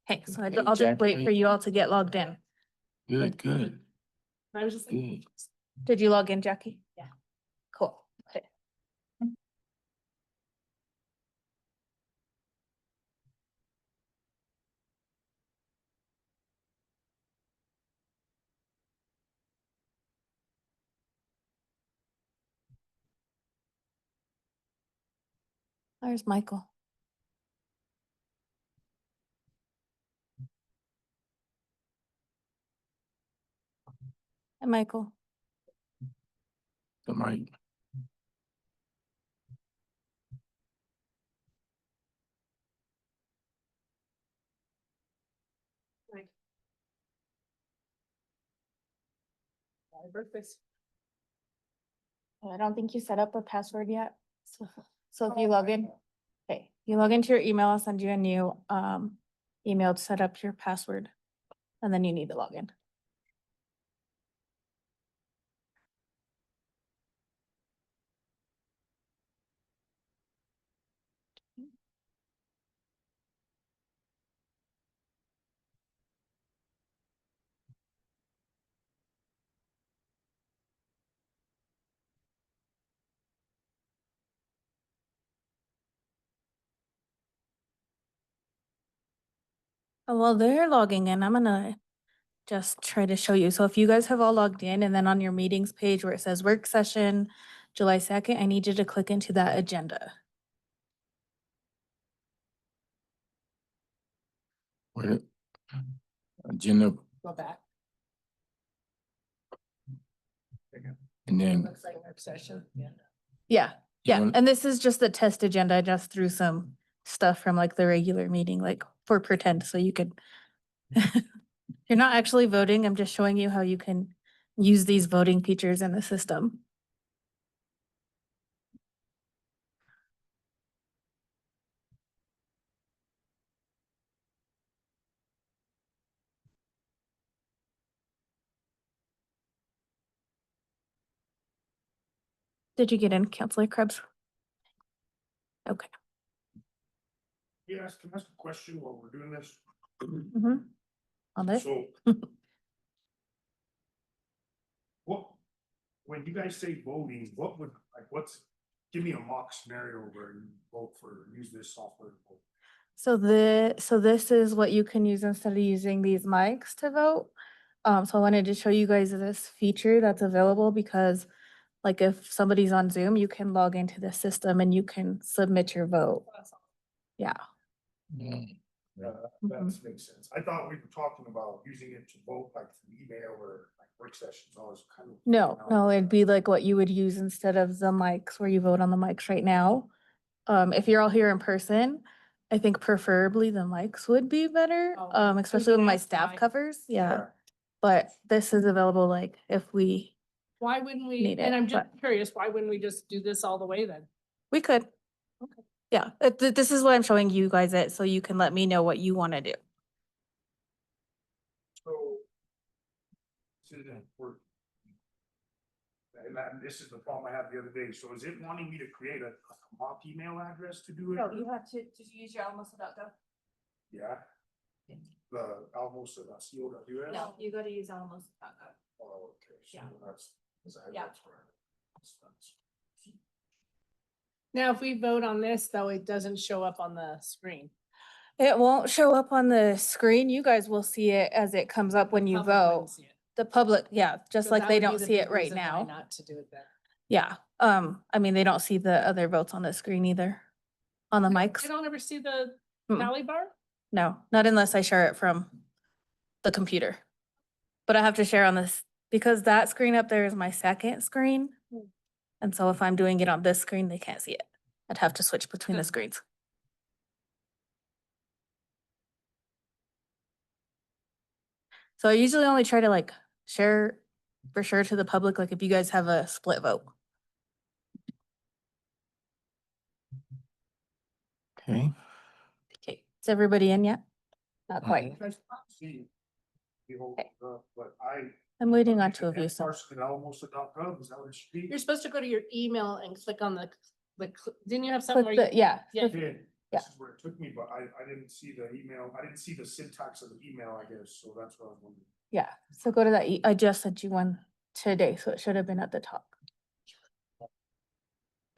Okay, so Hey, I'll just wait Jackie. for you all to get logged in. Good. I was just. Good. Did you log in, Jackie? Yeah. Cool. Okay. There's Michael. Hi, Michael. The mic. Birthdays. I don't think you set up a password yet. So if you log in, okay, you log into your email, I'll send you a new email to set up your password. And then you need to log in. While they're logging in, I'm gonna just try to show you. So if you guys have all logged in and then on your meetings page where it says work session, July 2nd, I need you to click into that agenda. Where agenda, Go back. and then Looks like work session. Yeah. Yeah, you yeah. want- And this is just the test agenda. I just threw some stuff from like the regular meeting, like for pretend, so you could. You're not actually voting. I'm just showing you how you can use these voting features in the system. Did you get in, Counselor Krebs? Okay. Yes, can I ask a question while we're doing this? Mhm. On it? So. What, when you guys say voting, what would, give me a mock scenario where you vote for, use this software. to vote. So this is what you can use instead of using these mics to vote. So I wanted to show you guys this feature that's available because like if somebody's on Zoom, you can log into the system and you can submit your vote. Yeah. Mm, Yeah, that makes sense. I thought we were talking about using it to vote like through email or like work sessions, all this kind of. No, it'd be like what you would use instead of the mics where you vote on the mics right now. If you're all here in person, I think preferably the mics would be better, Oh, I was especially with gonna my ask staff why. covers, yeah. But this is available like if we Why wouldn't we, Need and it, I'm just but- curious, why wouldn't we just do this all the way then? could. Okay. Yeah, this is what I'm showing you guys it, so you can let me know what you want to do. So. This isn't work. And this is the problem I had the other day. So is it wanting me to create a mock email address to do it? you have to use your alamos.gov. Yeah. The almost.co.us? No, you gotta use alamos.gov. Oh, okay. So Yeah. that's. Yeah. Now, if we vote on this, though, it doesn't show up on the screen. It won't show up on the screen. You guys will see it as it comes up when you Public wouldn't vote. see it. The public, yeah, just So like that they would be don't the see big it right reason why now. Not to do it then. Yeah, I mean, they don't see the other votes on the screen either. On the mics. You don't ever see the Mm-mm. tally bar? No, not unless I share it from the computer. But I have to share on this because that screen up there is my second screen. Hmm. And so if I'm doing it on this screen, they can't see it. I'd have to switch between the screens. So I usually only try to like share for sure to the public, like if you guys have a split vote. okay. Okay, is everybody in yet? Not quite. See. The whole, Okay. but I'm waiting on two of you, so. Almost.gov, is that what it should be? You're supposed to go to your email and click on the, didn't you have Click something where the, you? yeah, Yeah. the- Did. This is where it took me, but I didn't see the email, I didn't see the syntax of the email, I guess, so that's what I was wondering. Yeah, so go to that, I just sent you one today, so it should have been at the top.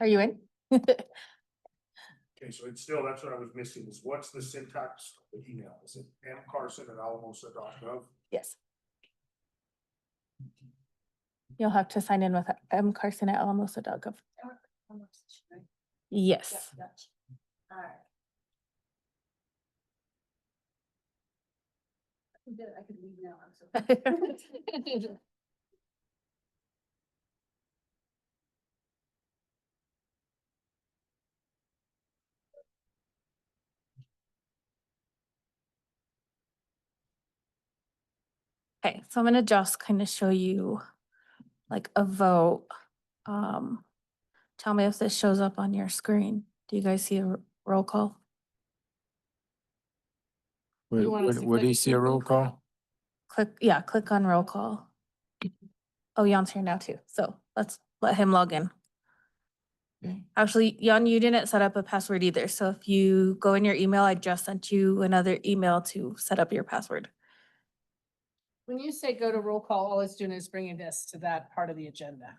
Are you in? Okay, so it's still, that's what I was missing, is what's the syntax of the email? Is it mcarson@alamosa.gov? Yes. You'll have to sign in with mcarson@alamosa.gov. Yes. Alright. I could leave now, I'm so. Okay, so I'm gonna just kind of show you like a vote. Tell me if this shows up on your screen. Do you guys see a roll call? You want us to Where do click you see a roll call? Click on roll call. Oh, Jan's here now too, so let's let him log in. Okay. Actually, Jan, you didn't set up a password either, so if you go in your email, I just sent you another email to set up your password. When you say go to roll call, all it's doing is bringing us to that part of the agenda.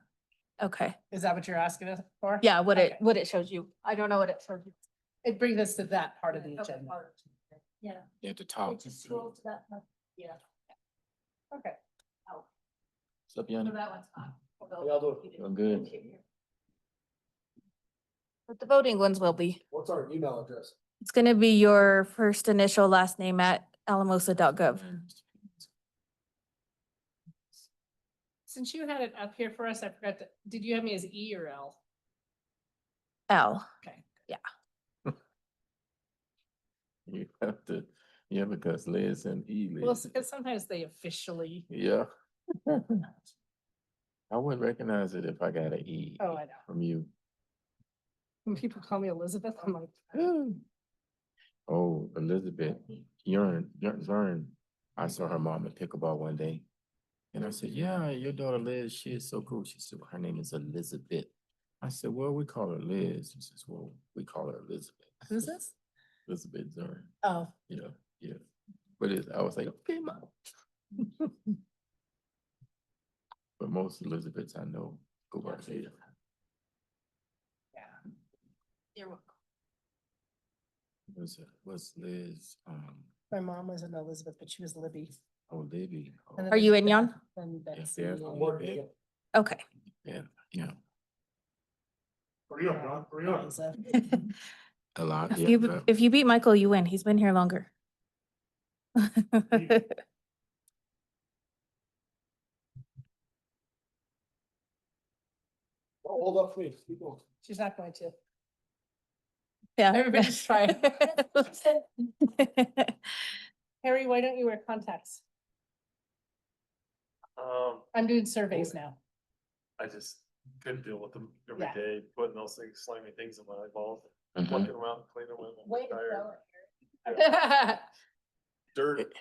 Okay, Is that what you're asking us for? yeah, what Okay. it shows you. I don't know what it shows you. It brings us to that part of the agenda. Yeah. At the top. to that. Yeah. Okay. What's up, So Yanni? that one's on. I'm good. But the voting ones will be. What's our email address? It's gonna be your first initial last name at alamosa.gov. Since you had it up here for us, I forgot to, did you have me as E or L? L. Okay. You have to, yeah, because Liz and E. Well, Liz. because sometimes they officially, Yeah. I wouldn't recognize it if I got an E oh, I know. from you. When people call me Elizabeth, I'm like, Oh, Elizabeth, Zern. I saw her mom at pickleball one day. And I said, yeah, your daughter Liz, she is so cool. She said, well, her name is Elizabeth. I said, well, we call her Liz. She says, well, we call her Elizabeth. who's this? Elizabeth Zern. Oh, Yeah, yeah. But I was like, okay, mom. But most Elizabeths I know go by Liz. yeah. You're welcome. Was Liz, My mom was an Elizabeth, but she was Libby. oh, Libby. Oh, And then Are you there's in, Jan? Beth And Betsy. yeah, and- yeah, Okay. yeah, yeah. Hurry up, Ron, hurry up. Liza. A lot, If yeah. you, but- if you beat Michael, you win. He's been here longer. Hold up, please. Keep going. She's not going to. Yeah. Everybody's trying. Harry, why don't you wear contacts? I'm doing surveys now. I just couldn't deal with them every Yeah. day, putting those things, slimy things in my eyeballs, Mhm. looking around, cleaning them. Way to tired. go. Dirt.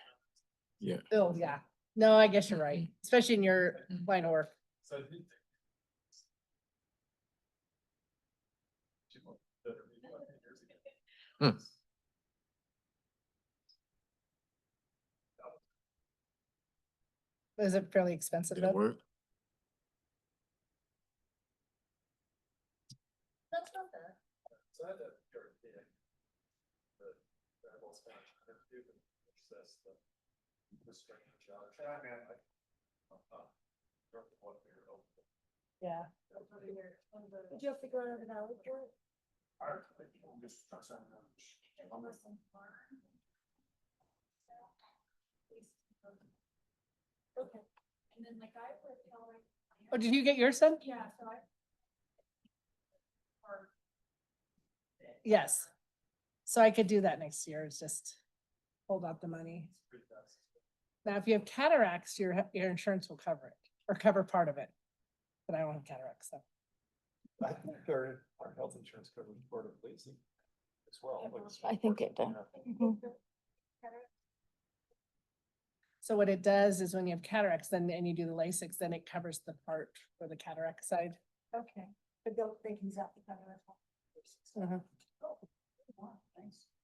Yeah. Oh, yeah. No, I guess you're right, especially in your line of work. So I did think- She looked better than me 20 years ago. Hmm. Is it fairly expensive Did it though? work? That's not bad. So I had that dirt, yeah. The eyeballs kind of trying to do the process, the string job. I mean, dirt one here, Yeah. Did you have to go to the valley for it? I'm just trying to- Okay. And then like I would tell like. Oh, did you get yours done? Yeah, so I. Yes. So I could do that next year. It's just hold out the money. pretty fast. Now, if you have cataracts, your insurance will cover it or cover part of it. But I don't have cataracts, so. I think our health insurance covers part of LASIK as well. like I think it does. Yeah. So what it does is when you have cataracts, then, and you do the LASIK, then it covers the part for the cataract side. Okay, but they can zap the cover as well. Uh-huh.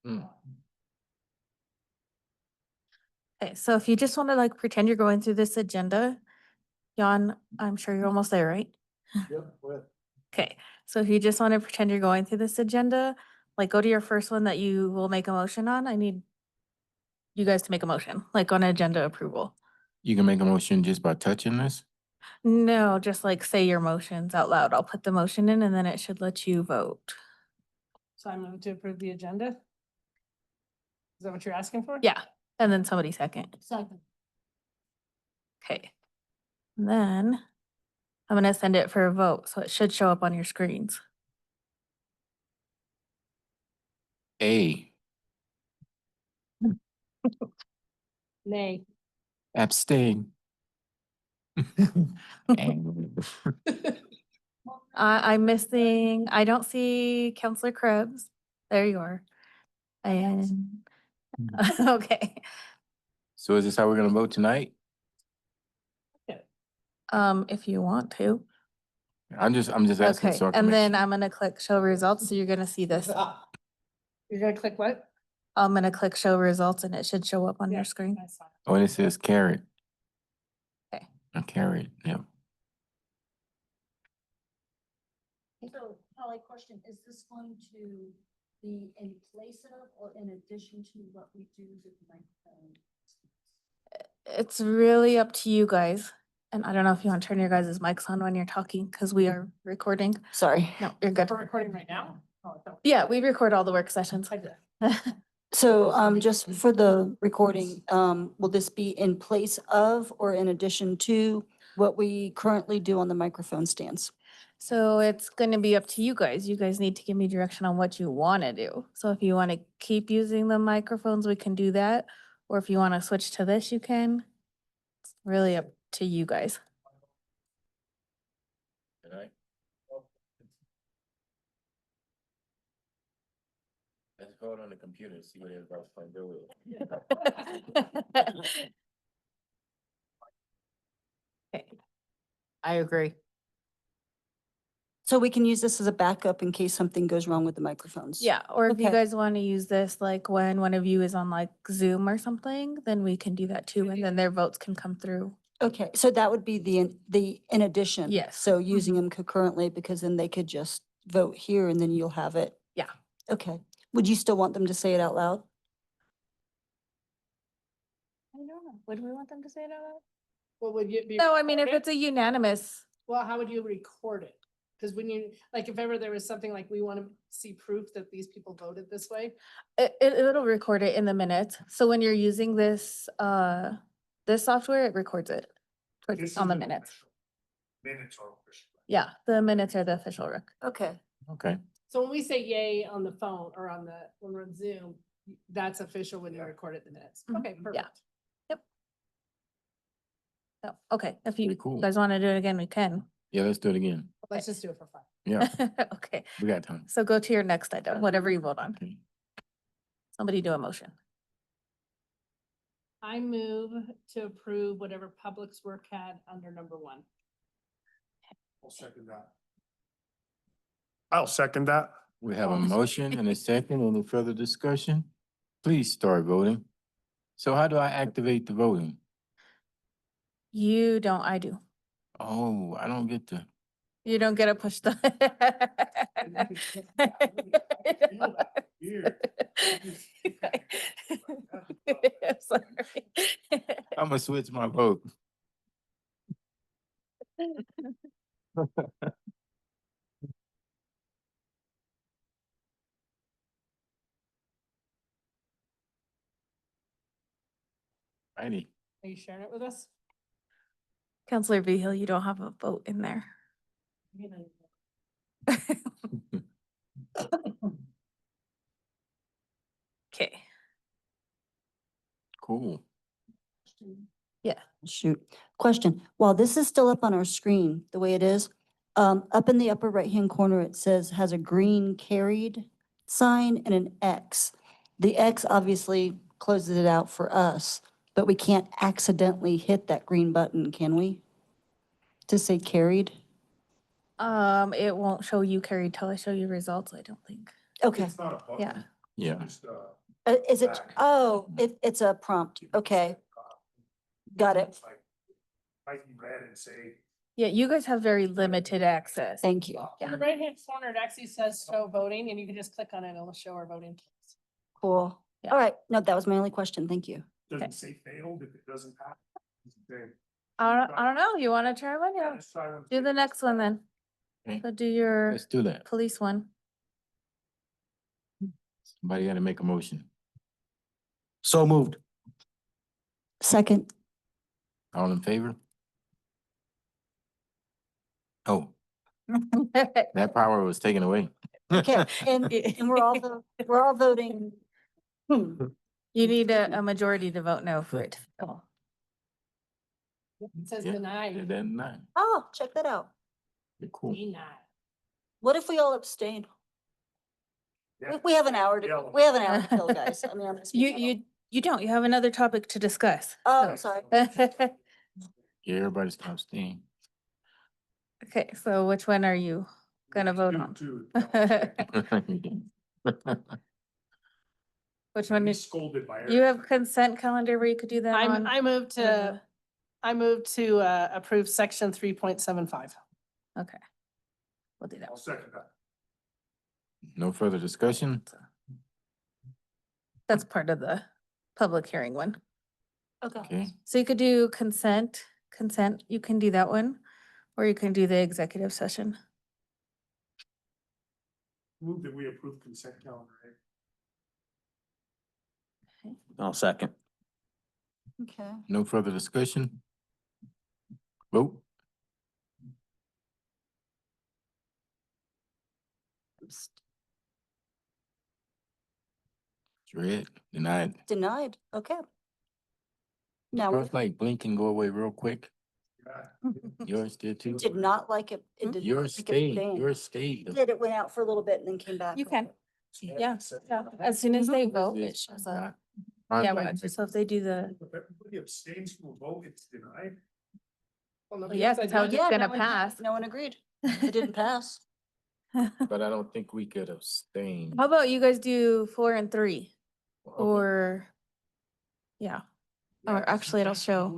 Mm. Okay, so if you just want to like pretend you're going through this agenda, Jan, I'm sure you're almost there, right? Yep, go ahead. Okay, so if you just want to pretend you're going through this agenda, like go to your first one that you will make a motion on. I need you guys to make a motion, like on agenda approval. You can make a motion just by touching this? No, just like say your motions out loud. I'll put the motion in and then it should let you vote. So I'm going to approve the agenda? Is that what you're asking for? Yeah, and then somebody second. Second. Okay. And then I'm gonna send it for a vote, so it should show up on your screens. A, Nay. abstain. And I'm missing, I don't see Counselor Krebs. There you are. And, okay, so is this how we're gonna vote tonight? if you want to. I'm just asking. Okay, so I can and make then sure. I'm gonna click show results, so you're gonna see this. You're gonna click what? I'm gonna click show results and it should show up on Yeah, your screen. I saw it. Oh, and it says carried. Okay. Carried, yep. So, Holly, question, is this going to be in place of or in addition to what we do with the microphone? It's really up to you guys. And I don't know if you want to turn your guys' mics on when you're talking, because we are recording. Sorry. No, you're good. We're recording right now? Oh, I thought- Yeah, we record all the work sessions. I did. So, just for the recording, will this be in place of or in addition to what we currently do on the microphone stands? So it's gonna be up to you guys. You guys need to give me direction on what you want to do. So if you want to keep using the microphones, we can do that. Or if you want to switch to this, you can. It's really up to you guys. Can I? Let's vote on the computer and see what everybody's gonna do with it. Okay. I agree. So we can use this as a backup in case something goes wrong with the microphones? Yeah, or if you Okay. guys want to use this, like when one of you is on like Zoom or something, then we can do that too, and then their votes can come through. Okay, so that would be the in addition? Yes. So using Mhm. them concurrently, because then they could just vote here and then you'll have it? Yeah. Okay. Would you still want them to say it out loud? I don't know. Would we want them to say it out loud? Well, would you be? No, I mean, if recording? it's a unanimous, Well, how would you record it? Because when you, like, if ever there was something like, we want to see proof that these people voted this way. it'll record it in the minutes. So when you're using this, this software, it records it towards- This on the isn't minutes. official. Minutes are official. Yeah, the minutes are the official rec. Okay. Okay, So when we say yay on the phone or on the, when we're on Zoom, that's official when you record it in the minutes. Mhm. Okay, Yeah. perfect. So, okay, if you Pretty cool. guys want to do it again, we can. yeah, let's do it again. Let's just do it for fun. Yeah, Okay, we got time. so go to your next item, whatever you vote on. Okay. Somebody do a motion. I move to approve whatever Publix Work had under number 1. I'll second that. I'll second that. We have a motion and a second. Any further discussion? Please start voting. So how do I activate the voting? You don't, I do. Oh, I don't get to. You don't get to push the. Here. Sorry. I'm gonna switch my vote. Righty. Are you sharing it with us? Counselor Behill, you don't have a vote in there. Okay, Cool. Shoot. Question. While this is still up on our screen, the way it is, up in the upper right-hand corner, it says has a green carried sign and an X. The X obviously closes it out for us, but we can't accidentally hit that green button, can we? To say carried? it won't show you carried till I show you results, I don't think. Okay, It's not a button. Yeah. Yeah. Just, Is it, back. oh, it's a prompt. Okay, got it. It's like, might be red and say, Yeah, you guys have very limited access. Thank you. In the right-hand corner, it actually says show voting, and you can just click on it, and it'll show our voting. Cool. Yeah. All right. No, that was my only question. Thank you. doesn't say failed if it doesn't pass. Then I don't know. You want to try one? Yeah. let's try one. Do the next one then. Okay, So do your let's do that. police one. Somebody gotta make a motion. So moved. Second. All in favor? Oh, that power was taken away. Okay, and we're all voting. Hmm. You need a majority to vote no for it. Oh, It says Yeah, denied. Then nine. Oh, check that out. Cool. Denied. What if we all abstain? Yeah. We have an hour to, Yeah. we have an hour to kill, guys. I mean, I'm just. you don't. You have another topic to discuss. Oh, so. sorry. Yeah, everybody's gonna abstain. Okay, so which one are you gonna vote on? Two. Which one Be is, scolded by. you have Eric. consent calendar where you could do that on? I move to, approve section 3.75. Okay. We'll do that. I'll second that. No further discussion? That's part of the public hearing one. Okay, So you could do consent, you can do that one, or you can do the executive session. Move that we approve consent calendar. I'll second. Okay. no further discussion? Vote. Dread, denied. Denied. Okay. Now, Yours like blink and go away real quick. Yeah. Yours did too. did not like it. It did not Yours like stayed, abstain. yours stayed. It did, it went out for a little bit and then came back. You can, yeah, as soon as they vote, it shows up. Yeah, Like, watch, so if they do the, If everybody abstains from a vote, it's denied. well, yeah, that's how it's Yeah, gonna no one- pass. No one agreed. It didn't pass. But I don't think we could abstain. How about you guys do 4 and 3, or, yeah, or actually it'll show.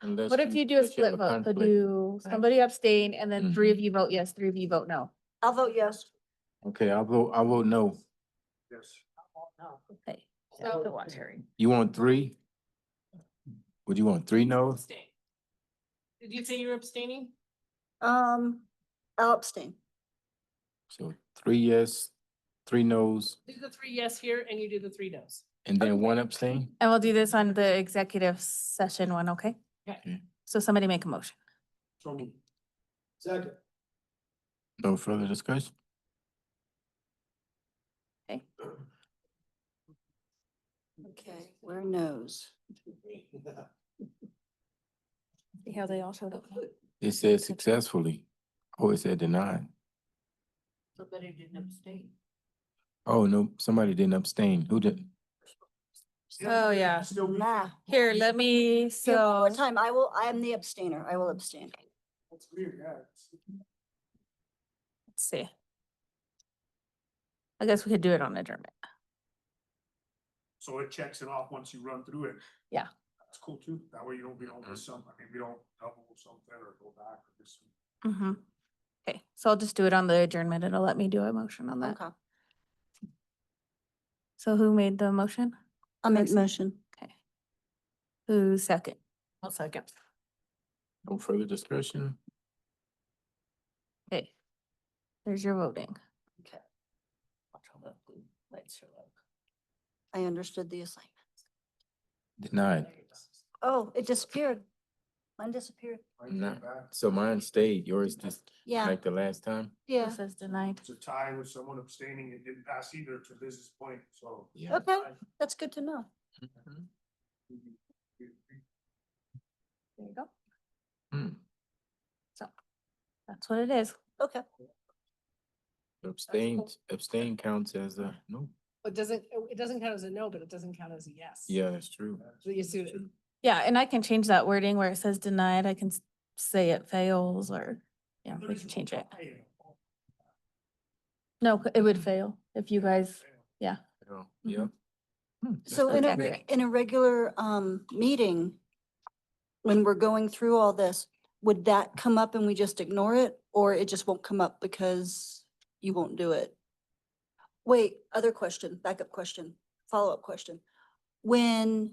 Unless What if you do a unless have split vote, so conflict. do somebody abstain and then 3 of you vote yes, 3 of you vote no? I'll vote yes. Okay, I'll vote no. Yes. Okay, so watch Harry. You want 3? Would you want 3 no's? Abstain. Did you say you were abstaining? I'll abstain. So 3 yes, 3 no's, Do the 3 yes here, and you do the 3 no's. and then 1 abstain? And we'll do this on the executive session one, okay? Okay. So somebody make a motion. So moved. Second. No further discussion? Okay, Okay, where knows? see how they all showed up. It said successfully. Oh, it said denied. Somebody didn't abstain. Oh, no, somebody didn't abstain. Who did? Oh, yeah. Still be. Nah. Here, let me, Here, one so, more time, I am the abstainer. I will abstain. That's weird, yeah. let's see. I guess we could do it on adjournment. So it checks it off once you run through it. Yeah. That's cool too. That way you don't, we don't miss something. I mean, we don't double something or go back or this. Mm-hmm. Okay, so I'll just do it on the adjournment. It'll let me do a motion on that. Okay. So who made the motion? I'll make the Person. motion. Okay. Who's second? I'll second. No further discussion? Okay. There's your voting. Okay. Watch all the blue lights show up. I understood the assignment. Denied. Oh, it disappeared. Mine disappeared. No. So mine stayed, yours just Yeah, like the last time? yeah. This is denied. It's a tie with someone abstaining. It didn't pass either to Liz's point, so. Yeah. Okay, that's good to know. Mhm. There you go. Hmm. That's what it is. Okay. Abstain counts as a no. It doesn't count as a no, but it doesn't count as a yes. Yeah, that's true. So you see, Yeah, and I can change that wording where it says denied. I can say it fails or, yeah, we can change it. No, it would fail if you guys, yeah. Oh, yeah. That's So in pretty a, good. accurate. in a regular, meeting, when we're going through all this, would that come up and we just ignore it? Or it just won't come up because you won't do it? Wait, other question, backup question, follow-up question. When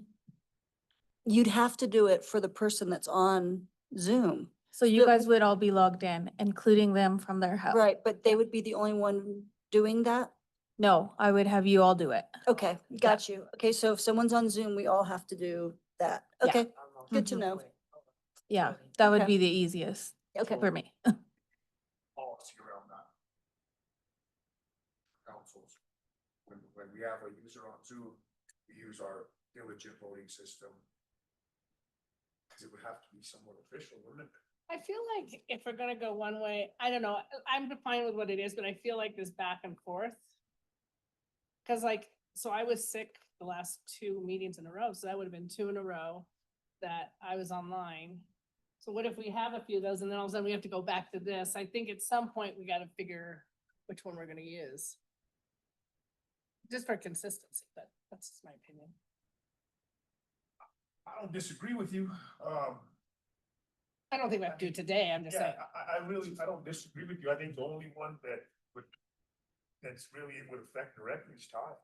you'd have to do it for the person that's on Zoom, So you But- guys would all be logged in, including them from their house. right, but they would be the only one doing that? No, I would have you all do it. Okay, got you. Okay, so if someone's on Zoom, we all have to do that. Yeah. Okay, good to Mhm. know. Yeah, that would Okay. be the easiest Okay. for me. Policy around that. Councils, when we have a user on Zoom, we use our diligent voting system. Cause it would have to be somewhat official, wouldn't it? I feel like if we're gonna go one way, I don't know, I'm fine with what it is, but I feel like this back and forth. Cause like, so I was sick the last 2 meetings in a row, so that would have been 2 in a row that I was online. So what if we have a few of those and then all of a sudden we have to go back to this? I think at some point we gotta figure which one we're gonna use. Just for consistency, but that's just my opinion. I don't disagree with you, I don't think we have to do it today, I'm just yeah, saying. I don't disagree with you, I think the only one that would, that's really, it would affect directly is Todd.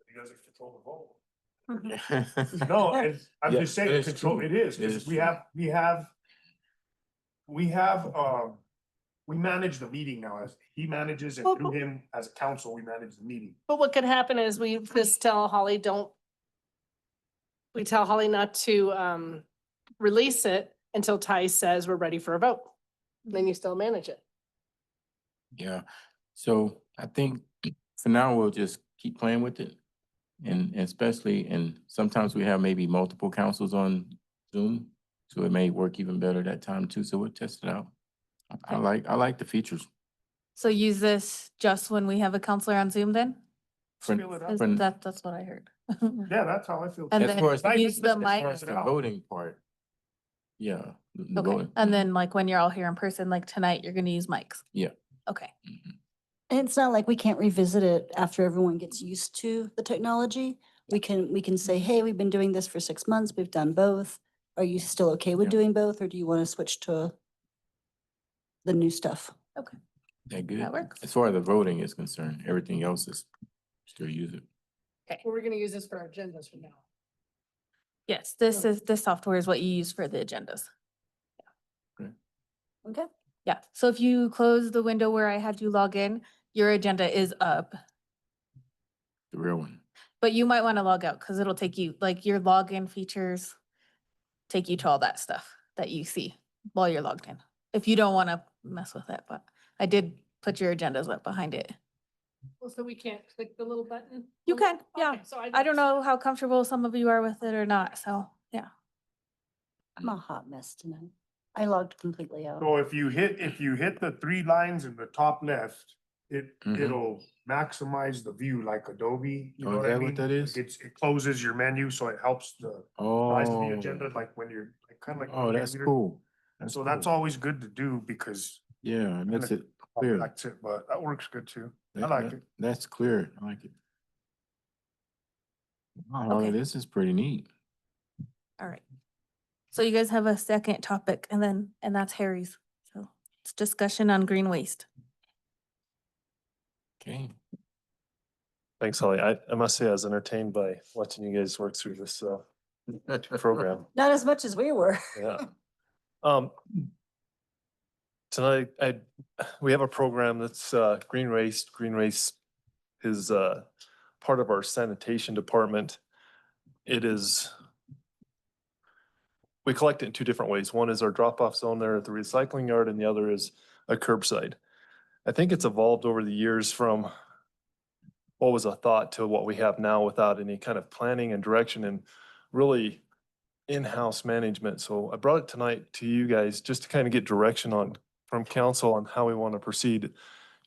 He doesn't control the vote. No, and I'm Yeah, just saying, it's control, true. it is, It because is we true. we manage the meeting now, as he manages, and Well, through him, as a council, we manage the meeting. But what could happen is we just tell Holly, we tell Holly not to release it until Ty says we're ready for a vote. Then you still manage it. Yeah, so I think for now, we'll just keep playing with it. And especially, and sometimes we have maybe multiple councils on Zoom, so it may work even better that time too, so we'll test it out. I like the features. So use this just when we have a counselor on Zoom then? For- Fill it up. Is for- that's what I heard. Yeah, that's how I feel. And As then far as, use the as far mic. as the voting part, yeah. the Okay, voting. and then like when you're all here in person, like tonight, you're gonna use mics. Yeah. Okay, Mhm. And it's not like we can't revisit it after everyone gets used to the technology. We can say, hey, we've been doing this for 6 months, we've done both. Are you still okay with Yeah. doing both, or do you want to switch to the new stuff? That good? that works. As far as the voting is concerned, everything else is still use it. Well, we're gonna use this for our agendas from now. Yes, this software is what you use for the agendas. Okay. Yeah, so if you close the window where I had you log in, your agenda is up, The real one. but you might want to log out because it'll take you, like your login features take you to all that stuff that you see while you're logged in. If you don't want to mess with it, but I did put your agendas up behind it. Well, so we can't click the little button? You can, yeah. Okay, so I don't know how comfortable some of you are with it or not, so, yeah. I'm a hot mess tonight. I logged completely out. So if you hit the 3 lines in the top left, Mhm. it'll maximize the view like Adobe, you Oh, know is what I that what mean? that is? It closes your menu, so it helps the size of the Oh, agenda, like when you're, like, kind of like. oh, that's cool. So that's cool. always good to do because Yeah, it makes it clear. that's it, but that works good too. I That- like that- it. That's clear. I like it. Wow, Okay. this is pretty neat. All right. So you guys have a second topic and that's Harry's. So it's discussion on green waste. Okay. Thanks, Holly. I must say I was entertained by watching you guys work through this program. Not as much as we were. Yeah. Tonight, we have a program that's green waste. Green waste is part of our sanitation department. We collect it in 2 different ways. One is our drop-off zone there at the recycling yard, and the other is a curbside. I think it's evolved over the years from what was a thought to what we have now without any kind of planning and direction and really in-house management. So I brought it tonight to you guys just to kind of get direction from council on how we want to proceed,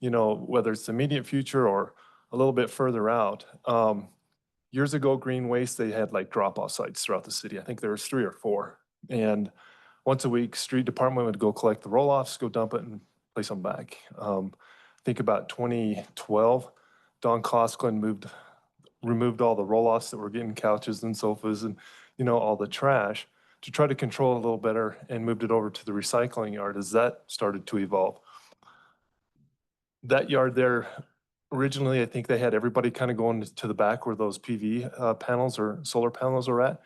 whether it's the immediate future or a little bit further out. Years ago, green waste, they had like drop-off sites throughout the city. I think there was 3 or 4. And once a week, street department would go collect the roll-offs, go dump it and place them back. Think about 2012, Don Cosklin moved removed all the roll-offs that were getting couches and sofas and, you know, all the trash to try to control it a little better and moved it over to the recycling yard as that started to evolve. That yard there, originally, I think they had everybody kind of going to the back where those PV panels or solar panels are at.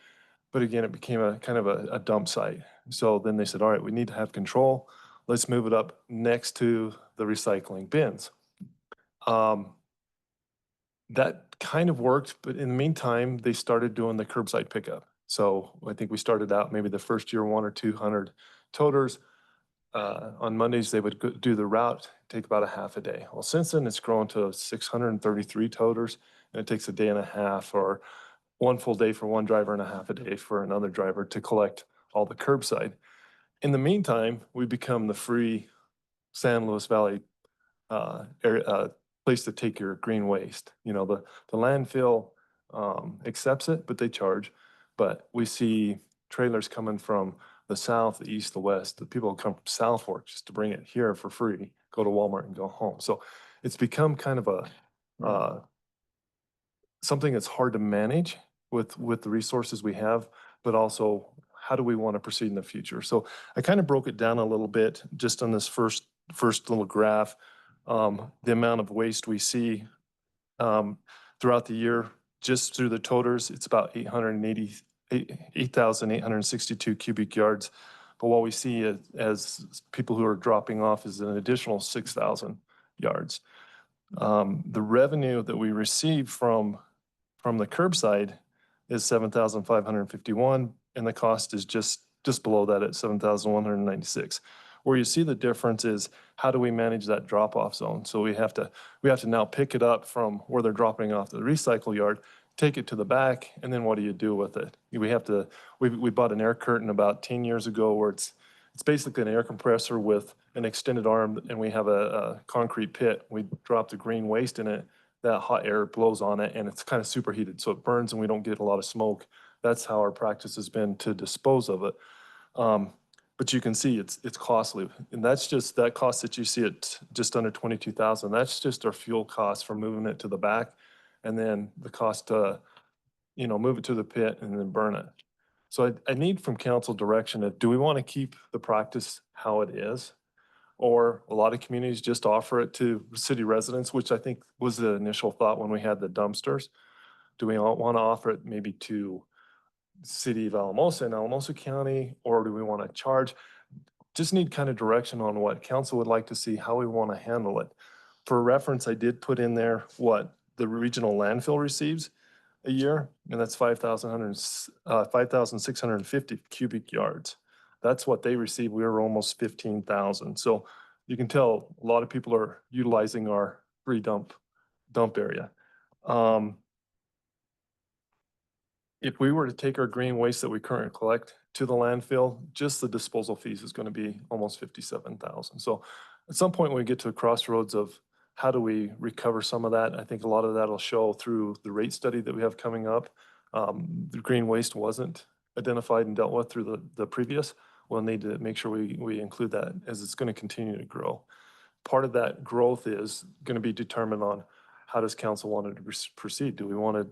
But again, it became a kind of a dump site. So then they said, all right, we need to have control. Let's move it up next to the recycling bins. That kind of worked, but in the meantime, they started doing the curbside pickup. So I think we started out maybe the first year, 100 or 200 toters. On Mondays, they would do the route, take about a half a day. Well, since then, it's grown to 633 toters, and it takes a day and a half or one full day for one driver and a half a day for another driver to collect all the curbside. In the meantime, we become the free San Luis Valley area, place to take your green waste. You know, the landfill accepts it, but they charge. But we see trailers coming from the south, the east, the west. The people come from South Fork just to bring it here for free, go to Walmart and go home. So it's become kind of a something that's hard to manage with the resources we have, but also how do we want to proceed in the future? So I kind of broke it down a little bit just on this first little graph. The amount of waste we see throughout the year, just through the toters, it's about 8,862 cubic yards. But what we see as people who are dropping off is an additional 6,000 yards. The revenue that we receive from the curbside is 7,551, and the cost is just below that at 7,196. Where you see the difference is how do we manage that drop-off zone? So we have to now pick it up from where they're dropping off the recycle yard, take it to the back, and then what do you do with it? We bought an air curtain about 10 years ago where it's basically an air compressor with an extended arm, and we have a concrete pit. We drop the green waste in it, that hot air blows on it, and it's kind of superheated, so it burns and we don't get a lot of smoke. That's how our practice has been to dispose of it. But you can see it's costly, and that's just that cost that you see at just under 22,000. That's just our fuel cost for moving it to the back, and then the cost to, move it to the pit and then burn it. So I need from council direction of, do we want to keep the practice how it is? Or a lot of communities just offer it to city residents, which I think was the initial thought when we had the dumpsters. Do we want to offer it maybe to city of Alamosa and Alamosa County, or do we want to charge? Just need kind of direction on what council would like to see, how we want to handle it. For reference, I did put in there what the regional landfill receives a year, and that's 5,650 cubic yards. That's what they receive. We were almost 15,000. So you can tell a lot of people are utilizing our free dump area. If we were to take our green waste that we currently collect to the landfill, just the disposal fees is going to be almost 57,000. So at some point when we get to a crossroads of how do we recover some of that, I think a lot of that will show through the rate study that we have coming up. The green waste wasn't identified and dealt with through the previous. We'll need to make sure we include that as it's going to continue to grow. Part of that growth is going to be determined on how does council want to proceed? Do we want to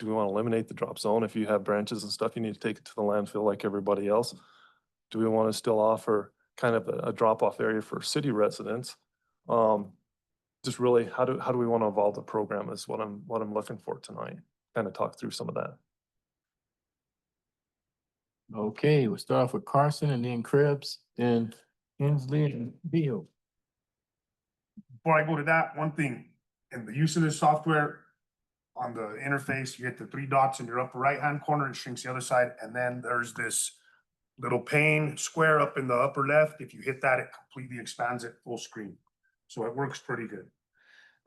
eliminate the drop zone? If you have branches and stuff, you need to take it to the landfill like everybody else. Do we want to still offer kind of a drop-off area for city residents? Just really, how do we want to evolve the program is what I'm looking for tonight. Kind of talk through some of that. Okay, we'll start off with Carson and then Krebs, then Hensley and Beal. Before I go to that, one thing, in the use of this software, on the interface, you hit the three dots in your upper right-hand corner, it shrinks the other side, and then there's this little pane square up in the upper left. If you hit that, it completely expands it full screen. So it works pretty good.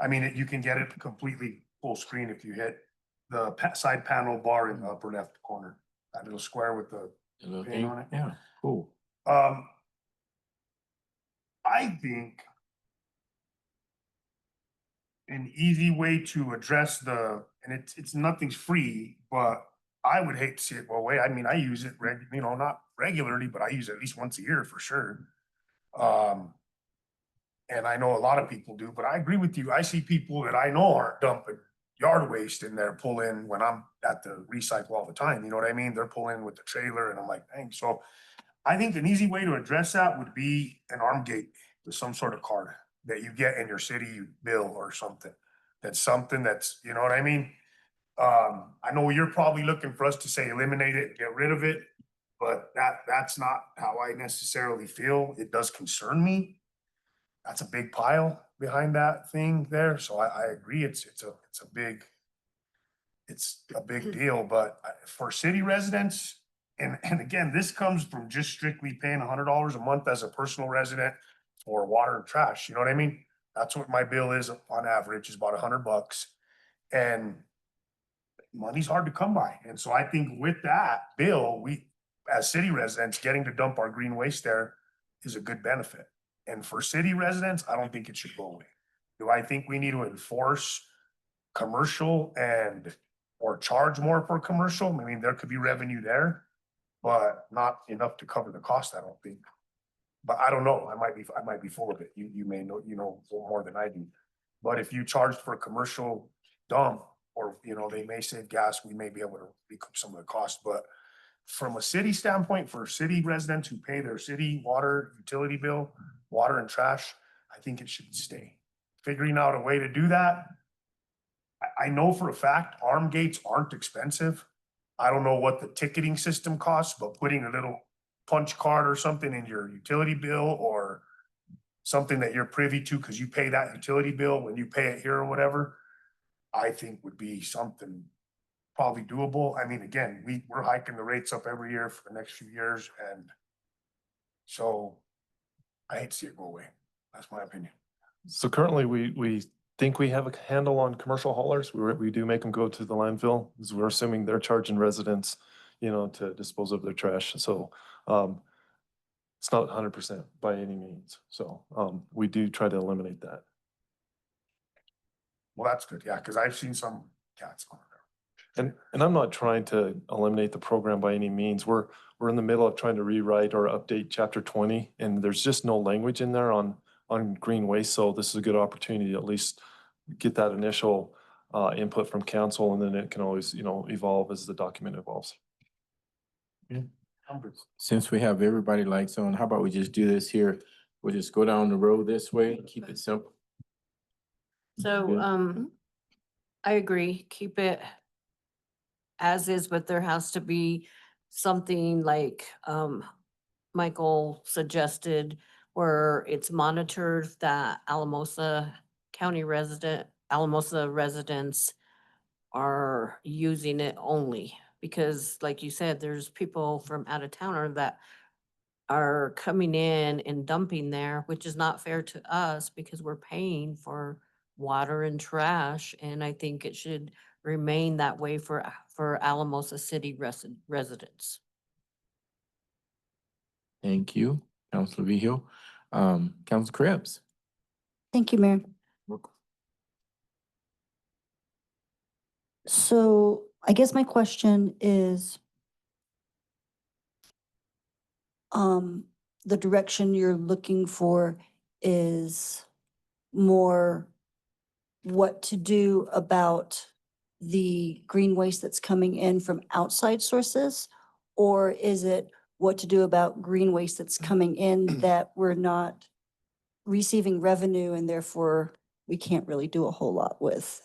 I mean, you can get it completely full screen if you hit the side panel bar in the upper left corner, that little square with the pane on it. Yeah, cool. I think an easy way to address and it's nothing's free, but I would hate to see it go away. I mean, I use it not regularly, but I use it at least once a year for sure. And I know a lot of people do, but I agree with you. I see people that I know aren't dumping yard waste in there pull in when I'm at the recycle all the time, you know what I mean? They're pulling with the trailer and I'm like, dang, so I think an easy way to address that would be an arm gate with some sort of card that you get in your city bill or something. That's something that's, you know what I mean? I know you're probably looking for us to say eliminate it, get rid of it, but that's not how I necessarily feel. It does concern me. That's a big pile behind that thing there, so I agree, it's a big deal, but for city residents, and again, this comes from just strictly paying $100 a month as a personal resident for water and trash, you know what I mean? That's what my bill is on average, is about $100. And money's hard to come by, and so I think with that bill, we, as city residents, getting to dump our green waste there is a good benefit. And for city residents, I don't think it should go away. Do I think we need to enforce commercial and, or charge more for commercial? I mean, there could be revenue there, but not enough to cover the cost, I don't think. But I don't know, I might be full of it. You may know, you know, more than I do. But if you charged for a commercial dump, or, you know, they may save gas, we may be able to recoup some of the cost, but from a city standpoint, for city residents who pay their city water utility bill, water and trash, I think it should stay. Figuring out a way to do that. I know for a fact, arm gates aren't expensive. I don't know what the ticketing system costs, but putting a little punch card or something in your utility bill, or something that you're privy to because you pay that utility bill when you pay it here or whatever, I think would be something probably doable. I mean, again, we're hiking the rates up every year for the next few years, and so I hate to see it go away. That's my opinion. So currently, we think we have a handle on commercial haulers. We do make them go to the landfill, because we're assuming they're charging residents, you know, to dispose of their trash. So it's not 100% by any means. So we do try to eliminate that. Well, that's good, yeah, because I've seen some cats on there. And I'm not trying to eliminate the program by any means. We're in the middle of trying to rewrite or update chapter 20, and there's just no language in there on green waste. So this is a good opportunity to at least get that initial input from council, and then it can always, you know, evolve as the document evolves. Since we have everybody lights on, how about we just do this here? We'll just go down the road this way, keep it simple. So, Yeah. I agree, keep it as is, but there has to be something like, Michael suggested, where it's monitored that Alamosa residents are using it only. Because like you said, there's people from out of town that are coming in and dumping there, which is not fair to us because we're paying for water and trash. And I think it should remain that way for Alamosa City residents. Thank you, Councilor Vihil. Council Krebs. Thank you, Mayor. So I guess my question is, the direction you're looking for is more what to do about the green waste that's coming in from outside sources? Or is it what to do about green waste that's coming in that we're not receiving revenue and therefore we can't really do a whole lot with?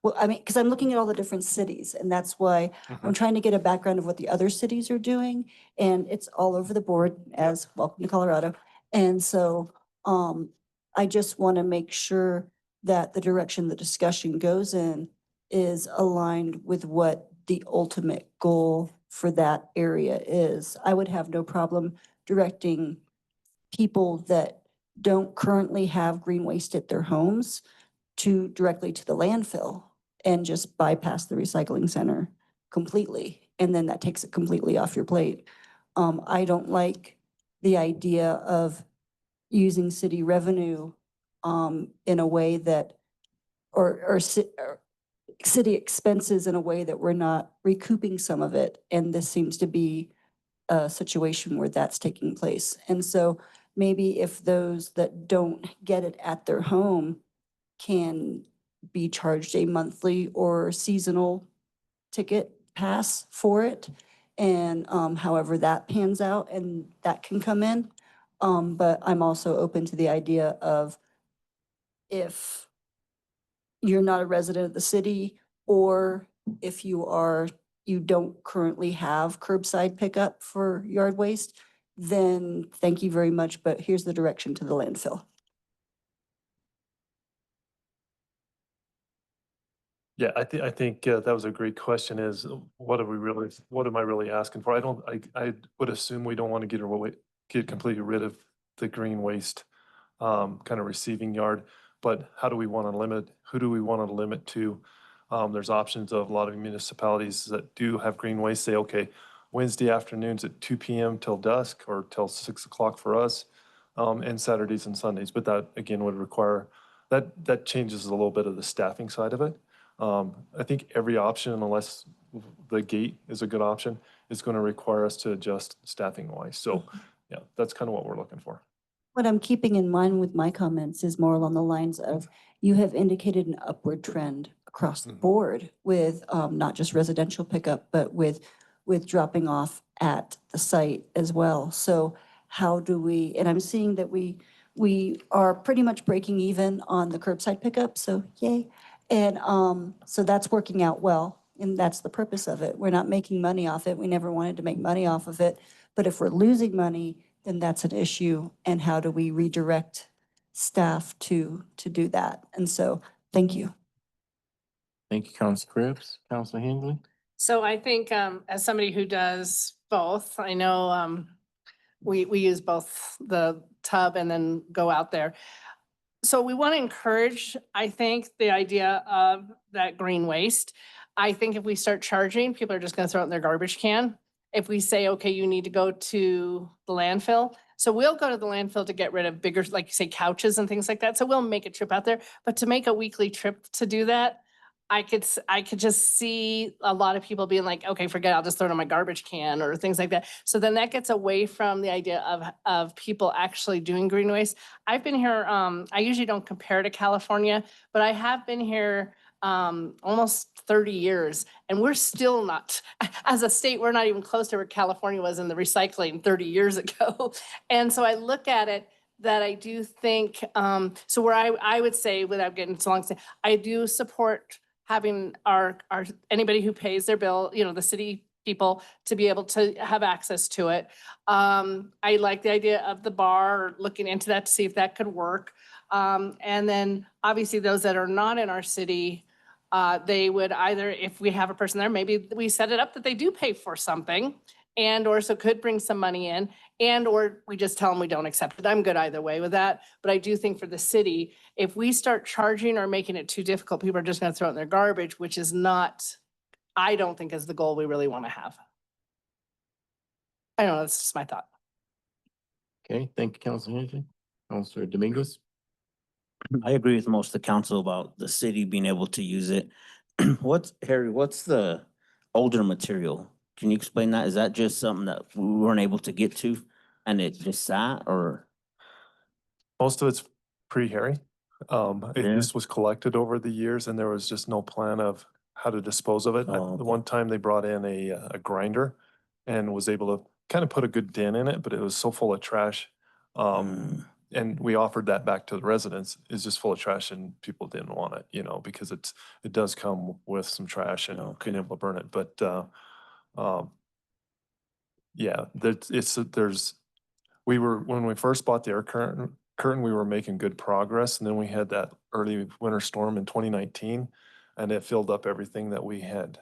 Well, I mean, because I'm looking at all the different cities, and that's why I'm trying to get a background of what the other cities are doing. And it's all over the board, as welcome to Colorado. And so I just want to make sure that the direction the discussion goes in is aligned with what the ultimate goal for that area is. I would have no problem directing people that don't currently have green waste at their homes directly to the landfill and just bypass the recycling center completely. And then that takes it completely off your plate. I don't like the idea of using city revenue in a way that, or city expenses in a way that we're not recouping some of it. And this seems to be a situation where that's taking place. And so maybe if those that don't get it at their home can be charged a monthly or seasonal ticket pass for it. And however that pans out and that can come in. But I'm also open to the idea of if you're not a resident of the city, or if you don't currently have curbside pickup for yard waste, then thank you very much, but here's the direction to the landfill. Yeah, I think that was a great question is what am I really asking for? I would assume we don't want to get completely rid of the green waste kind of receiving yard, but how do we want to limit, who do we want to limit to? There's options of a lot of municipalities that do have green waste say, okay, Wednesday afternoons at 2 p.m. till dusk or till 6 o'clock for us, and Saturdays and Sundays. But that again would require, that changes a little bit of the staffing side of it. I think every option, unless the gate is a good option, is going to require us to adjust staffing wise. So yeah, that's kind of what we're looking for. What I'm keeping in mind with my comments is more along the lines of, you have indicated an upward trend across the Mhm. board with not just residential pickup, but with dropping off at the site as well. So how do we, and I'm seeing that we are pretty much breaking even on the curbside pickup, so yay. And so that's working out well, and that's the purpose of it. We're not making money off it. We never wanted to make money off of it. But if we're losing money, then that's an issue. And how do we redirect staff to do that? And so, thank you. Thank you, Council Cribs. Council Hensley? So I think, as somebody who does both, I know, we use both the tub and then go out there. So we want to encourage, I think, the idea of that green waste. I think if we start charging, people are just going to throw it in their garbage can. If we say, okay, you need to go to the landfill. So we'll go to the landfill to get rid of bigger, like you say, couches and things like that. So we'll make a trip out there, but to make a weekly trip to do that, I could just see a lot of people being like, okay, forget it, I'll just throw it in my garbage can or things like that. So then that gets away from the idea of people actually doing green waste. I've been here, I usually don't compare to California, but I have been here almost 30 years, and we're still not, as a state, we're not even close to where California was in the recycling 30 years ago. And so I look at it that I do think, so where I would say, without getting too long, I do support having our anybody who pays their bill, the city people, to be able to have access to it. I like the idea of the bar, or looking into that to see if that could work. And then obviously those that are not in our city, they would either, if we have a person there, maybe we set it up that they do pay for something, and or so could bring some money in, and or we just tell them we don't accept it. I'm good either way with that. But I do think for the city, if we start charging or making it too difficult, people are just going to throw it in their garbage, which is not, I don't think is the goal we really want to have. I don't know, that's just my thought. Okay, thank you, Council Hensley. Councilor Dominguez? I agree with most of the council about the city being able to use it. Harry, what's the older material? Can you explain that? Is that just something that we weren't able to get to and it just sat, or? Most of it's pre-Harry. Yeah. This was collected over the years and there was just no plan of how to dispose of it. Oh, The okay. one time they brought in a grinder and was able to kind of put a good dent in it, but it was so full of trash. And we offered that back to the residents. It's just full of trash and people didn't want it, because it does come with some trash and being able to burn it. But yeah, when we first bought the air curtain, we were making good progress, and then we had that early winter storm in 2019, and it filled up everything that we had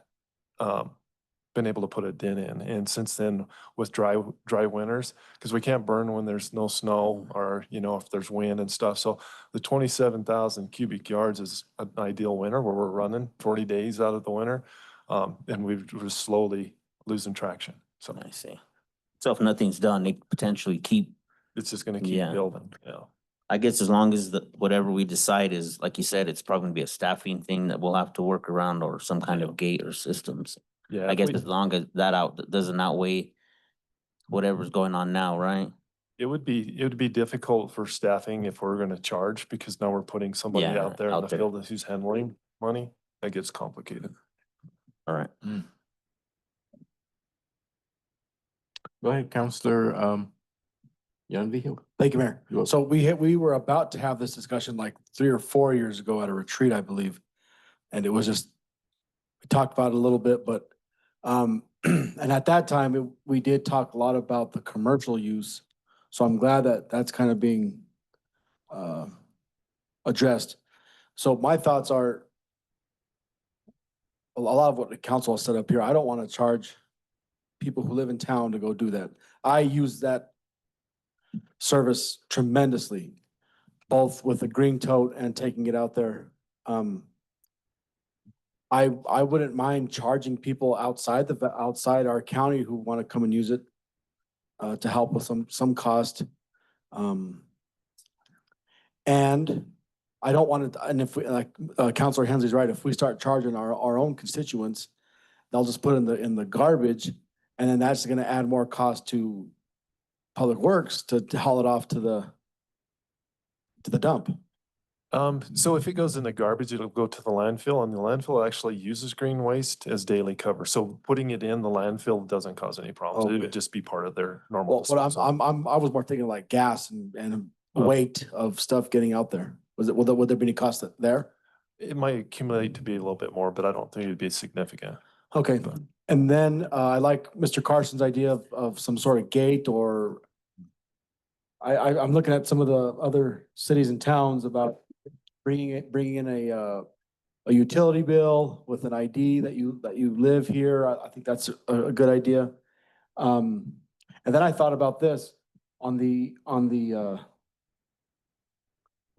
been able to put a dent in. And since then, with dry winters, because we can't burn when there's no snow or if there's wind and stuff. So the 27,000 cubic yards is an ideal winter where we're running 40 days out of the winter, and we're slowly losing traction. So I see. So if nothing's done, they potentially keep, it's just going to keep Yeah. building. Yeah. I guess as long as whatever we decide is, like you said, it's probably gonna be a staffing thing that we'll have to work around, or some kind of gate or systems. Yeah. I guess we- as long as that doesn't outweigh whatever's going on now, right? It would be difficult for staffing if we're gonna charge, because now we're putting somebody Yeah, out there in out the there. field who's handling money. That gets complicated. All right. Go ahead, Counselor, Youngville. Thank you, Mayor. You're welcome. So we were about to have this discussion like 3 or 4 years ago at a retreat, I believe. And it was just, we talked about it a little bit, but, and at that time, we did talk a lot about the commercial use. So I'm glad that that's kind of being, addressed. So my thoughts are, a lot of what the council has set up here, I don't want to charge people who live in town to go do that. I use that service tremendously, both with the green tote and taking it out there. I wouldn't mind charging people outside outside our county who want to come and use it to help with some cost. And I don't want to, and if we, like Councilor Hensley's right, if we start charging our own constituents, they'll just put in the garbage, and then that's going to add more cost to Public Works to haul it off to the dump. So if it goes in the garbage, it'll go to the landfill, and the landfill actually uses green waste as daily cover. So putting it in the landfill doesn't cause any problems. It Okay. would just be part of their normal Well, but disposal. I was more thinking like gas and Oh. weight of stuff getting out there. Would there be any cost there? It might accumulate to be a little bit more, but I don't think it'd be significant. Okay, and then I like Mr. Carson's idea of some sort of gate, or I'm looking at some of the other cities and towns about bringing in a utility bill with an ID that you live here. I think that's a good idea. And then I thought about this on the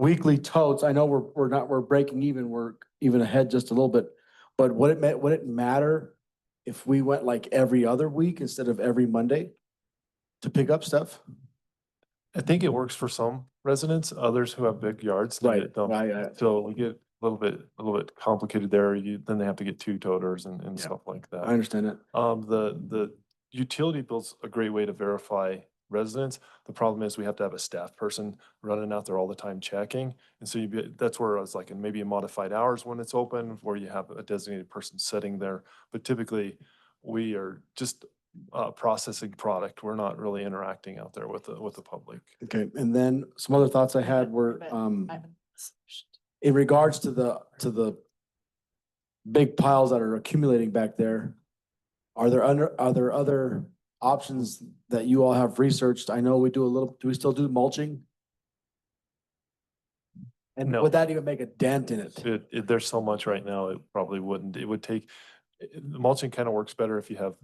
weekly totes. I know we're breaking even, we're even ahead just a little bit, but would it matter if we went like every other week instead of every Monday to pick up stuff? I think it works for some residents, others who have big yards. they Right, get dumped. right. So we get a little bit complicated there. Then they have to get 2 toters and Yeah. stuff like I that. understand it. The utility bill's a great way to verify residents. The problem is we have to have a staff person running out there all the time checking. And so that's where I was like, in maybe in modified hours when it's open, where you have a designated person sitting there. But typically, we are just processing product. We're not really interacting out there with the public. Okay, and then some other thoughts I had were, in regards to the big piles that are accumulating back there, are there other options that you all have researched? I know we do we still do mulching? And No. would that even make a dent in it? There's so much right now, it probably wouldn't. It would take, mulching kind of works better if you have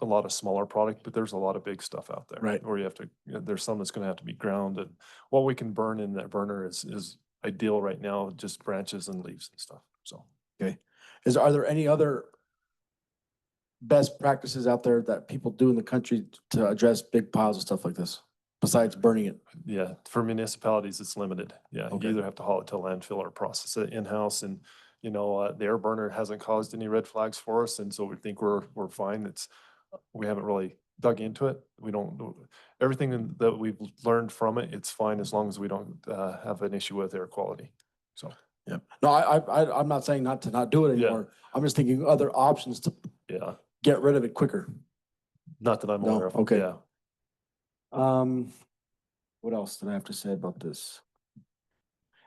a lot of smaller product, but there's a lot of big stuff out there. Right. Where you have to, there's some that's gonna have to be ground, and what we can burn in that burner is ideal right now, just branches and leaves and stuff, so. Okay, are there any other best practices out there that people do in the country to address big piles of stuff like this, besides burning it? Yeah, for municipalities, it's limited. Yeah, Okay. you either have to haul it to landfill or process it in-house, and, the air burner hasn't caused any red flags for us, and so we think we're fine. We haven't really dug into it. We don't, everything that we've learned from it, it's fine as long as we don't have an issue with air quality, so. Yeah, no, I'm not saying not to do it Yeah. anymore. I'm just thinking other options to Yeah, get rid of it quicker. not that I'm No, aware of. okay. Yeah. What else did I have to say about this?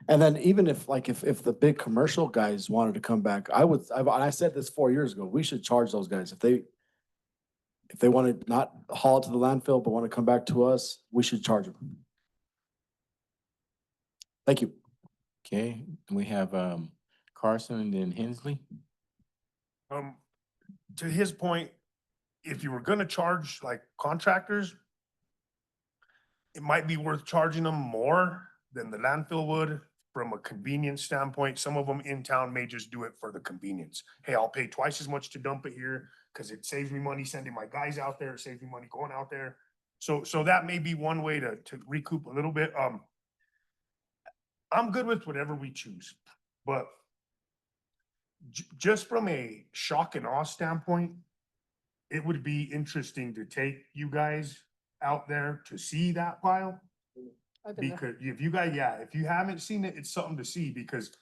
And then even if the big commercial guys wanted to come back, I said this 4 years ago, we should charge those guys. If they want to not haul it to the landfill, but want to come back to us, we should charge them. Thank you. Okay, and we have, Carson and then Hensley. To his point, if you were gonna charge like contractors, it might be worth charging them more than the landfill would from a convenience standpoint. Some of them in town may just do it for the convenience. Hey, I'll pay twice as much to dump it here because it saves me money sending my guys out there, it saves me money going out there. So that may be one way to recoup a little bit. I'm good with whatever we choose, but just from a shock and awe standpoint, it would be interesting to take you guys out there to see that pile. I've been there. Because if you guys, yeah, if you haven't seen it, it's something to see because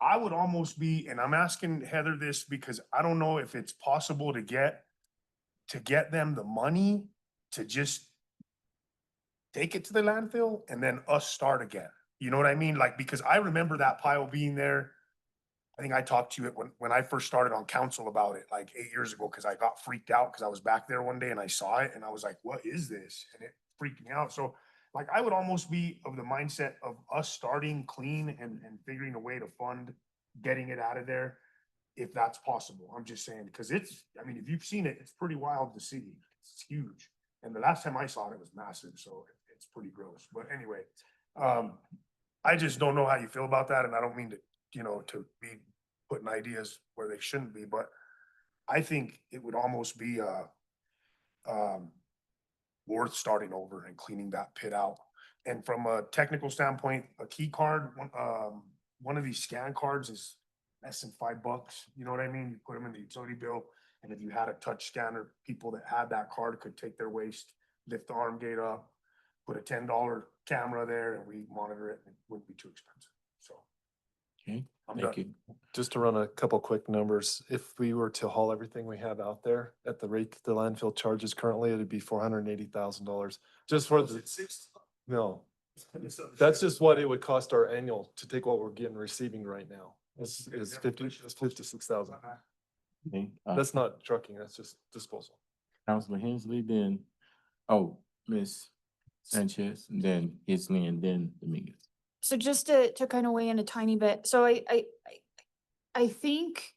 I would almost be, and I'm asking Heather this because I don't know if it's possible to get them the money to just take it to the landfill and then us start again. You know what I mean? Like, because I remember that pile being there. I think I talked to you when I first started on council about it, like 8 years ago, because I got freaked out because I was back there one day and I saw it and I was like, what is this? And it freaked me out. So like, I would almost be of the mindset of us starting clean and figuring a way to fund getting it out of there if that's possible. I'm just saying, because it's, I mean, if you've seen it, it's pretty wild to see. It's huge. And the last time I saw it, it was massive. So it's pretty gross. But anyway, I just don't know how you feel about that. And I don't mean to, to be putting ideas where they shouldn't be, but I think it would almost be, worth starting over and cleaning that pit out. And from a technical standpoint, a key card, one of these scan cards is less than $5. You know what I mean? You put them in the utility bill. And if you had a touch scanner, people that had that card could take their waste, lift the arm gate up, put a $10 camera there and we monitor it. And it wouldn't be too expensive. So. Okay, I'm thank done. you. Just to run a couple quick numbers, if we were to haul everything we have out there at the rate that the landfill charges currently, it'd be $480,000. Just for the, no, that's just what it would cost our annual to take what we're receiving right now. Is 56,000. Okay, That's not trucking, that's just disposal. Councilor Hensley, then, Ms. Sanchez, and then Hensley, and then Dominguez. So just to kind of weigh in a tiny bit, so I think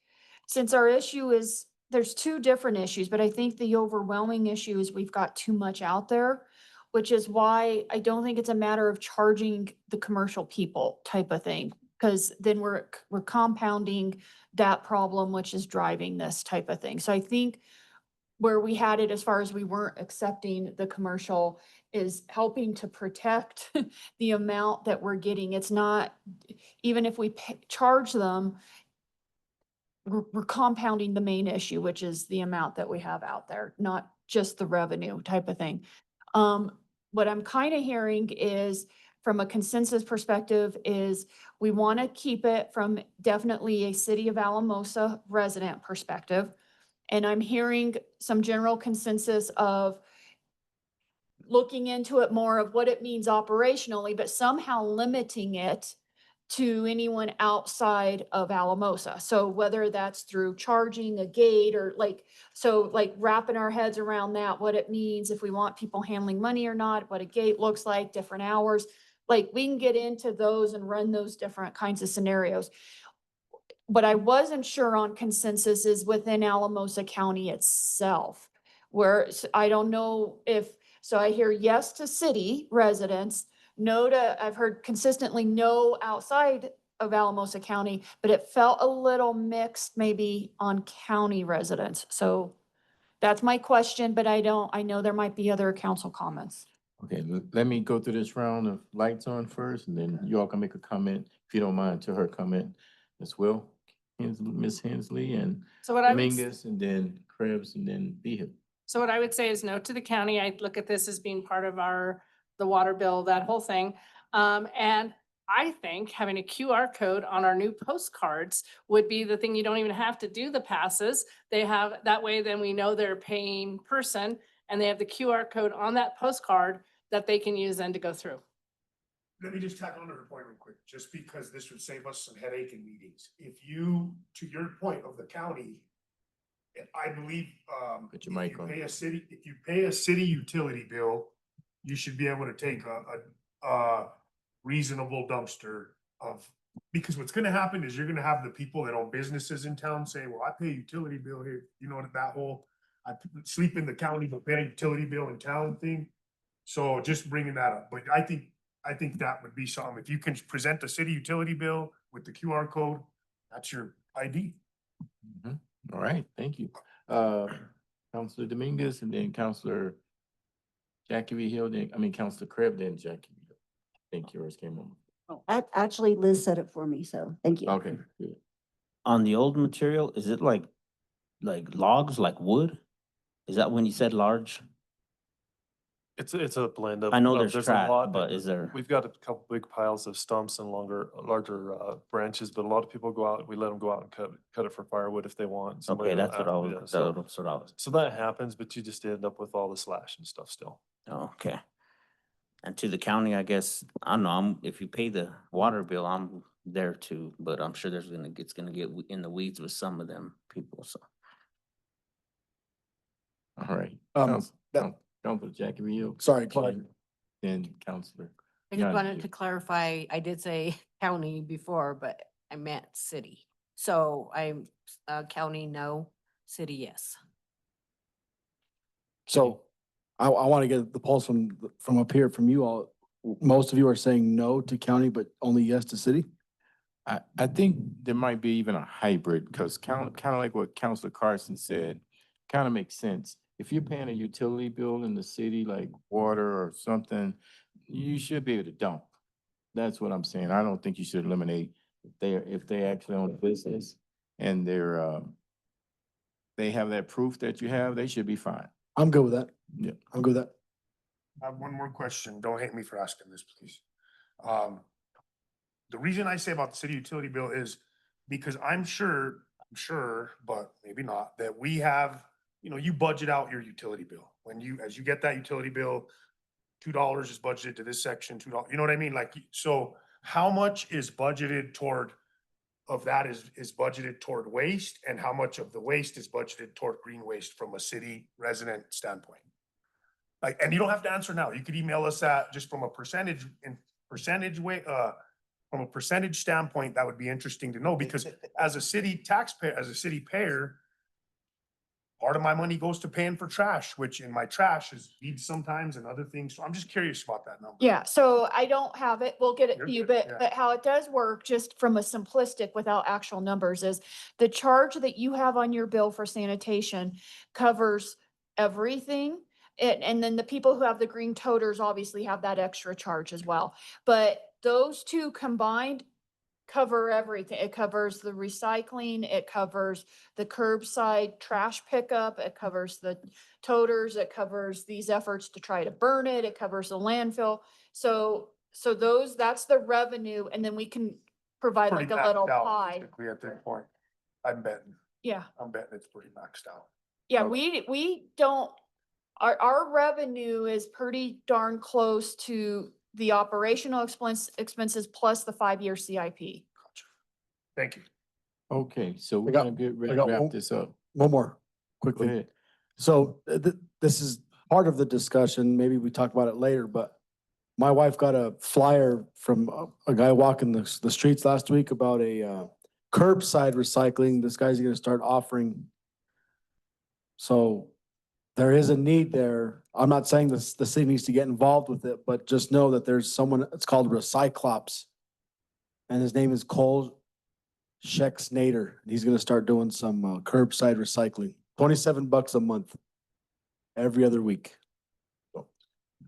since our issue is, there's two different issues, but I think the overwhelming issue is we've got too much out there, which is why I don't think it's a matter of charging the commercial people type of thing. Because then we're compounding that problem, which is driving this type of thing. So I think where we had it as far as we weren't accepting the commercial is helping to protect the amount that we're getting. It's not, even if we charge them, we're compounding the main issue, which is the amount that we have out there, not just the revenue type of thing. What I'm kind of hearing is, from a consensus perspective, is we want to keep it from definitely a City of Alamosa resident perspective. And I'm hearing some general consensus of looking into it more of what it means operationally, but somehow limiting it to anyone outside of Alamosa. So whether that's through charging a gate or like wrapping our heads around that, what it means if we want people handling money or not, what a gate looks like, different hours. Like, we can get into those and run those different kinds of scenarios. What I wasn't sure on consensus is within Alamosa County itself, where I don't know if, so I hear yes to city residents, no to, I've heard consistently no outside of Alamosa County, but it felt a little mixed maybe on county residents. So that's my question, but I know there might be other council comments. Okay, let me go through this round of lights on first, and then you all can make a comment, if you don't mind, to her comment as well. Ms. Hensley and So what I would, Dominguez, and then Krebs, and then Behill. so what I would say is no to the county. I look at this as being part of the water bill, that whole thing. And I think having a QR code on our new postcards would be the thing. You don't even have to do the passes. They have, that way then we know they're a paying person and they have the QR code on that postcard that they can use then to go through. Let me just tack on to her point real quick, just because this would save us some headache in meetings. If you, to your point of the county, I believe, Put your mic on. if you pay a city utility bill, you should be able to take a reasonable dumpster of, because what's gonna happen is you're gonna have the people that own businesses in town say, well, I pay a utility bill here, you know, that whole, I sleep in the county, but pay a utility bill in town thing. So just bringing that up, but I think that would be something, if you can present a city utility bill with the QR code, that's your ID. All right, thank you. Counselor Dominguez, and then Counselor Jackie V. Hill, Counselor Krebs, then Jackie V. Hill. I think yours came on. Actually, Liz said it for me, so thank you. Okay, good. On the old material, is it like logs, like wood? Is that when you said large? It's a blend of. I know of- there's a trash, lot but that- is there? We've got a couple big piles of stumps and larger branches, but a lot of people go out, we let them go out and cut it for firewood if they want. Somebody Okay, will that's what ask- I was, yeah, so- that's what I was, So that happens, but you just end up with all the slash and stuff still. okay. And to the county, I guess, I don't know, if you pay the water bill, I'm there too, but I'm sure it's gonna get in the weeds with some of them people, so. All right. that- Councilor Jackie Rio. Sorry, go ahead. Then Councilor. I just Yonge. wanted to clarify, I did say county before, but I meant city. So I'm, county, no, city, yes. So I want to get the pulse from up here from you all. Most of you are saying no to county, but only yes to city? I think there might be even a hybrid, because kind of like what Councilor Carson said, kind of makes sense. If you're paying a utility bill in the city, like water or something, you should be able to dump. That's what I'm saying. I don't think you should eliminate if they actually own a business and they have that proof that you have, they should be fine. I'm good with that. Yeah. I'm good with that. I have one more question. Don't hate me for asking this, please. The reason I say about the city utility bill is because I'm sure, but maybe not, that we have, you budget out your utility bill. As you get that utility bill, $2 is budgeted to this section, $2, you know what I mean? Like, so how much is budgeted of that is budgeted toward waste, and how much of the waste is budgeted toward green waste from a city resident standpoint? Like, and you don't have to answer now. You could email us that just from a percentage from a percentage standpoint, that would be interesting to know, because as a city taxpayer, as a city payer, part of my money goes to paying for trash, which in my trash is weeds sometimes and other things. So I'm just curious about that number. Yeah, so I don't have it. We'll get it You're to you, good, but, yeah. but how it does work, just from a simplistic without actual numbers, is the charge that you have on your bill for sanitation covers everything. And then the people who have the green toters obviously have that extra charge as well. But those two combined cover everything. It covers the recycling, it covers the curbside trash pickup, it covers the toters, it covers these efforts to try to burn it, it covers the landfill. So that's the revenue, and then we can provide Pretty like a little maxed out, pie. basically, at this point. I'm betting Yeah, it's pretty maxed out. yeah, Okay. we don't, our revenue is pretty darn close to the operational expenses plus the 5-year CIP. Gotcha. Thank you. Okay, so we're got- gonna get ready I to got wrap one- this up. One more Go quickly. ahead. So this is part of the discussion. Maybe we talk about it later, but my wife got a flyer from a guy walking the streets last week about a curbside recycling. This guy's gonna start offering. So there is a need there. I'm not saying the city needs to get involved with it, but just know that there's someone, it's called Recyclops. And his name is Cole Schexnader. He's gonna start doing some curbside recycling. $27 a month, every other week.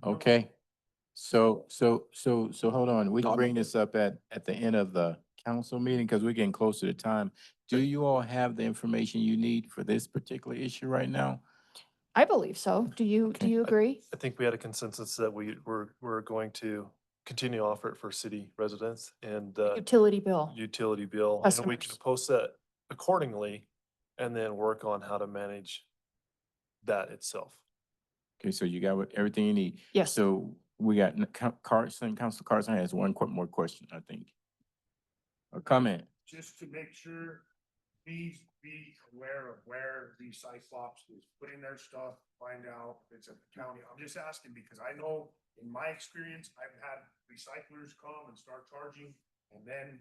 Okay. So hold on. We can No, bring this up at the end of the council meeting, because we're getting close to the time. Do you all have the information you need for this particular issue right now? I believe so. Do you Okay. agree? I think we had a consensus that we're going to continue to offer it for city residents and Utility bill. utility bill. And we can Customers. post that accordingly and then work on how to manage that itself. Okay, so you got everything you need. Yes. So we got Council Carson has one more question, I think. A comment. Just to make sure, please be aware of where the Cyclops is putting their stuff, find out if it's at the county. I'm just asking because I know in my experience, I've had recyclers come and start charging, and then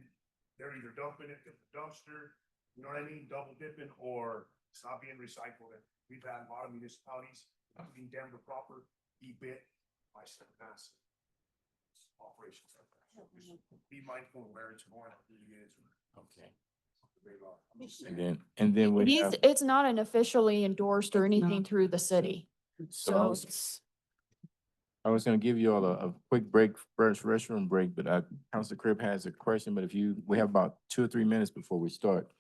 they're either dumping it in the dumpster, you know what I mean, double dipping, or it's not being recycled. And we've had a lot of municipalities, including Denver proper, E-bit, by some massive operations like that. So just be mindful of where it's going, who it is. Okay. And then we have, It's not an officially endorsed or It's anything not. through the city. So I was gonna give you all a quick break, first restroom break, but Council Crib has a question, but we have about 2 or 3 minutes before we start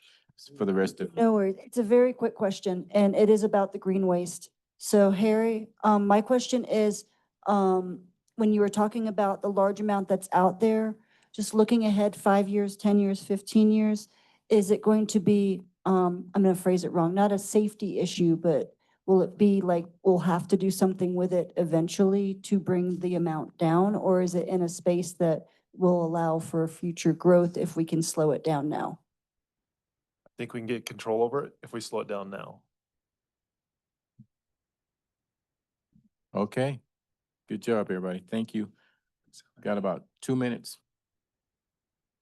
for the rest of. No worries. It's a very quick question, and it is about the green waste. So Harry, my question is, when you were talking about the large amount that's out there, just looking ahead 5 years, 10 years, 15 years, is it going to be, I'm gonna phrase it wrong, not a safety issue, but will it be like, we'll have to do something with it eventually to bring the amount down? Or is it in a space that will allow for future growth if we can slow it down now? I think we can get control over it if we slow it down now. Okay. Good job, everybody. Thank you. Got about 2 minutes.